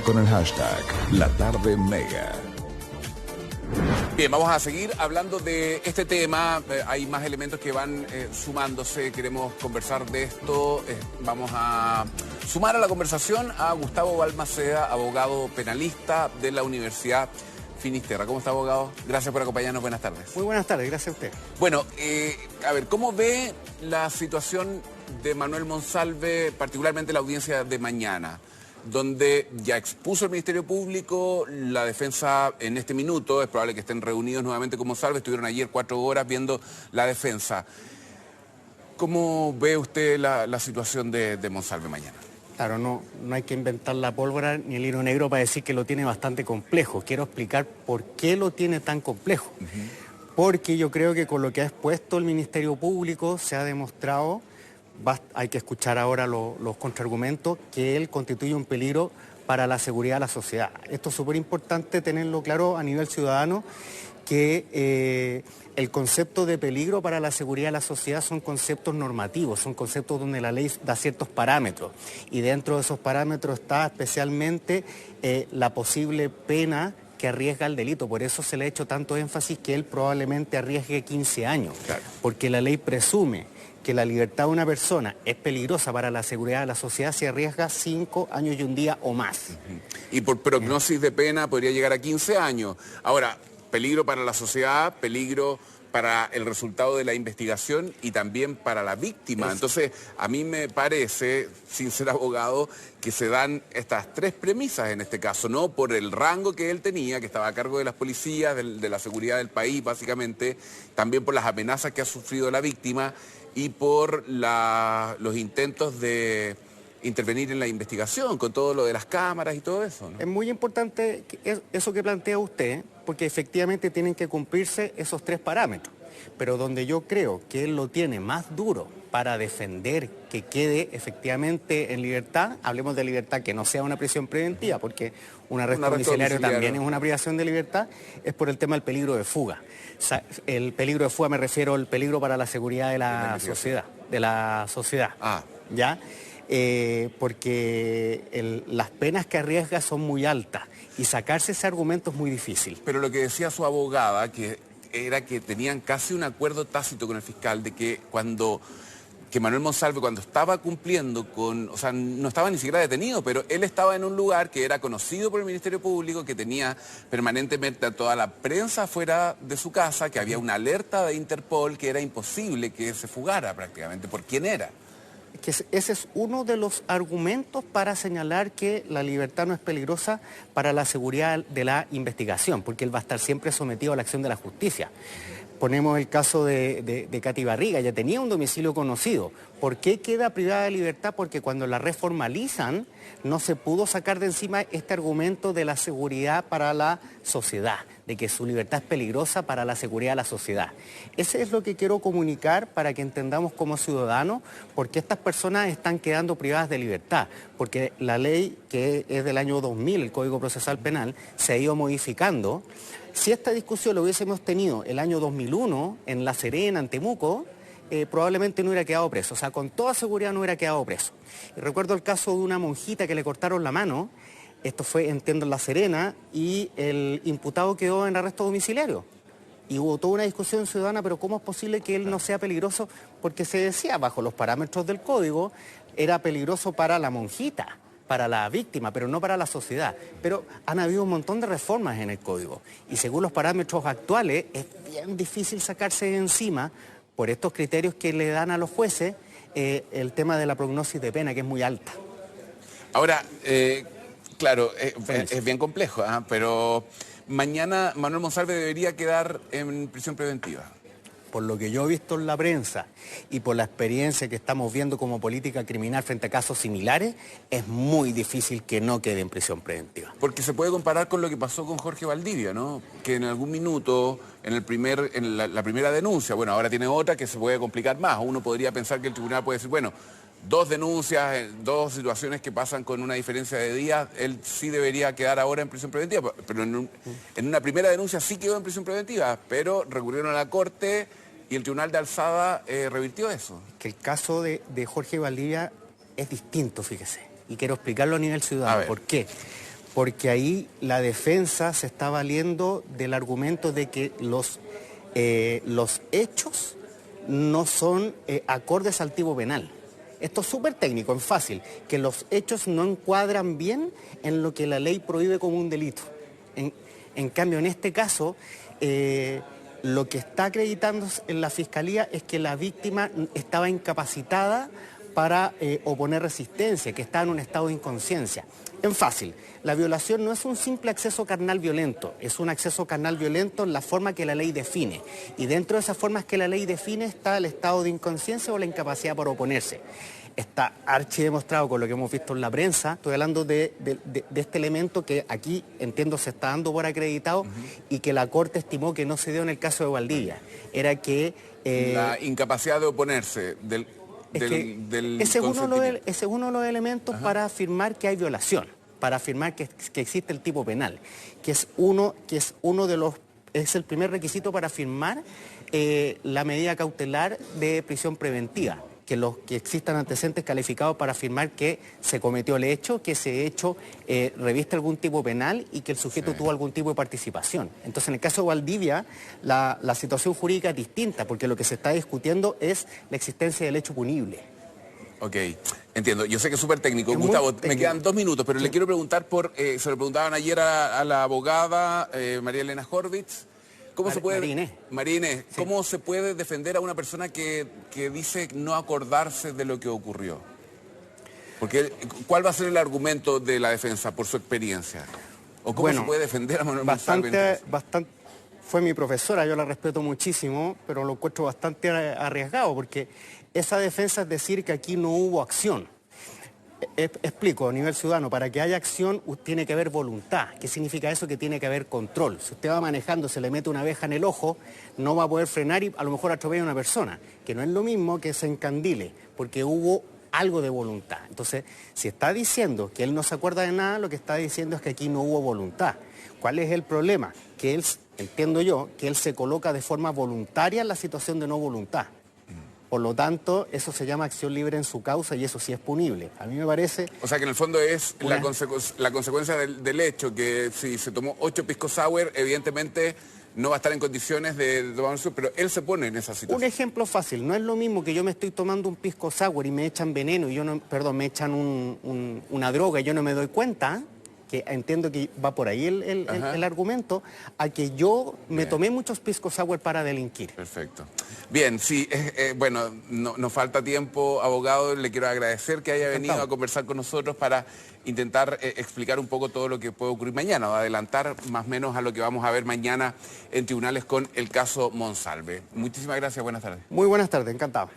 Con el hashtag La Tarde Mega. Bien, vamos a seguir hablando de este tema. Hay más elementos que van sumándose. Queremos conversar de esto. Vamos a sumar a la conversación a Gustavo Balmaceda, abogado penalista de la Universidad Finisterra. ¿Cómo está, abogado? Gracias por acompañarnos. Buenas tardes. Muy buenas tardes, gracias a usted. Bueno, a ver, ¿cómo ve la situación de Manuel Monsalve, particularmente la audiencia de mañana, donde ya expuso el Ministerio Público, la defensa en este minuto, es probable que estén reunidos nuevamente con Monsalve, estuvieron ayer 4 horas viendo la defensa? ¿Cómo ve usted la situación de Monsalve mañana? Claro, no hay que inventar la pólvora ni el hilo negro para decir que lo tiene bastante complejo. Quiero explicar por qué lo tiene tan complejo. Porque yo creo que con lo que ha expuesto el Ministerio Público se ha demostrado, hay que escuchar ahora los contraargumentos, que él constituye un peligro para la seguridad de la sociedad. Esto es súper importante tenerlo claro a nivel ciudadano, que el concepto de peligro para la seguridad de la sociedad son conceptos normativos, son conceptos donde la ley da ciertos parámetros, y dentro de esos parámetros está especialmente la posible pena que arriesga el delito. Por eso se le ha hecho tanto énfasis que él probablemente arriesgue 15 años, claro, porque la ley presume que la libertad de una persona es peligrosa para la seguridad de la sociedad si arriesga 5 años y un día o más. Y por prognosis de pena podría llegar a 15 años. Ahora, peligro para la sociedad, peligro para el resultado de la investigación y también para la víctima. Entonces, a mí me parece, sin ser abogado, que se dan estas 3 premisas en este caso, ¿no? Por el rango que él tenía, que estaba a cargo de las policías, de la seguridad del país, básicamente, también por las amenazas que ha sufrido la víctima y por los intentos de intervenir en la investigación, con todo lo de las cámaras y todo eso, ¿no? Es muy importante eso que plantea usted, porque efectivamente tienen que cumplirse esos 3 parámetros. Pero donde yo creo que él lo tiene más duro para defender que quede efectivamente en libertad, hablemos de libertad que no sea una prisión preventiva, porque un arresto domiciliario también es una privación de libertad, es por el tema del peligro de fuga. O sea, el peligro de fuga me refiero al peligro para la seguridad de la sociedad. ¿Ya? Porque las penas que arriesga son muy altas y sacarse ese argumento es muy difícil. Pero lo que decía su abogada, que era que tenían casi un acuerdo tácito con el fiscal de que Manuel Monsalve, cuando estaba cumpliendo o sea, no estaba ni siquiera detenido, pero él estaba en un lugar que era conocido por el Ministerio Público, que tenía permanentemente a toda la prensa fuera de su casa, que había una alerta de Interpol, que era imposible que se fugara prácticamente por quién era. Que ese es uno de los argumentos para señalar que la libertad no es peligrosa para la seguridad de la investigación, porque él va a estar siempre sometido a la acción de la justicia. Ponemos el caso de Katy Barriga, ya tenía un domicilio conocido. ¿Por qué queda privada de libertad? Porque cuando la reformalizan no se pudo sacar de encima este argumento de la seguridad para la sociedad, de que su libertad es peligrosa para la seguridad de la sociedad. Ese es lo que quiero comunicar para que entendamos como ciudadanos por qué estas personas están quedando privadas de libertad. Porque la ley, que es del año 2000, el Código Procesal Penal, se ha ido modificando. Si esta discusión lo hubiésemos tenido el año 2001 en La Serena, en Temuco, probablemente no hubiera quedado preso. O sea, con toda seguridad no hubiera quedado preso. Y recuerdo el caso de una monjita que le cortaron la mano. Esto fue, entiendo, en La Serena, y el imputado quedó en arresto domiciliario. Y hubo toda una discusión ciudadana, pero ¿cómo es posible que él no sea peligroso? Porque se decía, bajo los parámetros del código, era peligroso para la monjita, para la víctima, pero no para la sociedad. Pero han habido un montón de reformas en el código, y según los parámetros actuales es bien difícil sacarse de encima, por estos criterios que le dan a los jueces, el tema de la prognosis de pena, que es muy alta. Ahora, claro, es bien complejo, pero mañana Manuel Monsalve debería quedar en prisión preventiva. Por lo que yo he visto en la prensa y por la experiencia que estamos viendo como política criminal frente a casos similares, es muy difícil que no quede en prisión preventiva. Porque se puede comparar con lo que pasó con Jorge Valdivia, ¿no? Que en algún minuto, en la primera denuncia, bueno, ahora tiene otra que se puede complicar más. Uno podría pensar que el tribunal puede decir, bueno, 2 denuncias, 2 situaciones que pasan con una diferencia de días, él sí debería quedar ahora en prisión preventiva. Pero en una primera denuncia sí quedó en prisión preventiva, pero recurrieron a la Corte y el Tribunal de Alzada revirtió eso. Que el caso de Jorge Valdivia es distinto, fíjese, y quiero explicarlo a nivel ciudadano. ¿Por qué? porque ahí la defensa se está valiendo del argumento de que los hechos no son acordes al tipo penal. Esto es súper técnico, es fácil, que los hechos no encuadran bien en lo que la ley prohíbe como un delito. En cambio, en este caso, lo que está acreditando en la Fiscalía es que la víctima estaba incapacitada para oponer resistencia, que está en un estado de inconsciencia. En fácil, la violación no es un simple acceso carnal violento, es un acceso carnal violento en la forma que la ley define. Y dentro de esas formas que la ley define está el estado de inconsciencia o la incapacidad para oponerse. Está archidemostrado con lo que hemos visto en la prensa. Estoy hablando de este elemento que aquí, entiendo, se está dando por acreditado y que la Corte estimó que no se dio en el caso de Valdivia. Era que... la incapacidad de oponerse ese es uno de los elementos para afirmar que hay violación, para afirmar que existe el tipo penal, es el primer requisito para afirmar la medida cautelar de prisión preventiva, que existan antecedentes calificados para afirmar que se cometió el hecho, que ese hecho reviste algún tipo penal y que el sujeto tuvo algún tipo de participación. Entonces, en el caso de Valdivia, la situación jurídica es distinta, porque lo que se está discutiendo es la existencia del hecho punible. Ok, entiendo. Yo sé que es súper técnico. Gustavo, me quedan 2 minutos, pero le quiero preguntar se lo preguntaban ayer a la abogada María Elena Horvitz. ¿Cómo se puede, María Inés, ¿cómo se puede defender a una persona que dice no acordarse de lo que ocurrió? Porque, ¿cuál va a ser el argumento de la defensa por su experiencia? ¿O cómo se puede defender a Manuel Monsalve? Fue mi profesora, yo la respeto muchísimo, pero lo encuentro bastante arriesgado, porque esa defensa es decir que aquí no hubo acción. Explico, a nivel ciudadano, para que haya acción tiene que haber voluntad. ¿Qué significa eso? Que tiene que haber control. Si usted va manejando, se le mete una abeja en el ojo, no va a poder frenar y a lo mejor atropella a una persona, que no es lo mismo que se encandile, porque hubo algo de voluntad. Entonces, si está diciendo que él no se acuerda de nada, lo que está diciendo es que aquí no hubo voluntad. ¿Cuál es el problema? Que él, entiendo yo, que él se coloca de forma voluntaria en la situación de no voluntad. Por lo tanto, eso se llama acción libre en su causa y eso sí es punible. A mí me parece... O sea que en el fondo es la consecuencia del hecho, que si se tomó 8 pisco sour, evidentemente no va a estar en condiciones de tomar eso, pero él se pone en esa situación. Un ejemplo fácil, no es lo mismo que yo me estoy tomando un pisco sour y me echan veneno, y me echan una droga y yo no me doy cuenta, que entiendo que va por ahí el argumento, a que yo me tomé muchos pisco sour para delinquir. Perfecto. Bien, sí, bueno, nos falta tiempo, abogado, le quiero agradecer que haya venido a conversar con nosotros para intentar explicar un poco todo lo que puede ocurrir mañana, o adelantar más o menos a lo que vamos a ver mañana en tribunales con el caso Monsalve. Muchísimas gracias, buenas tardes. Muy buenas tardes, encantado.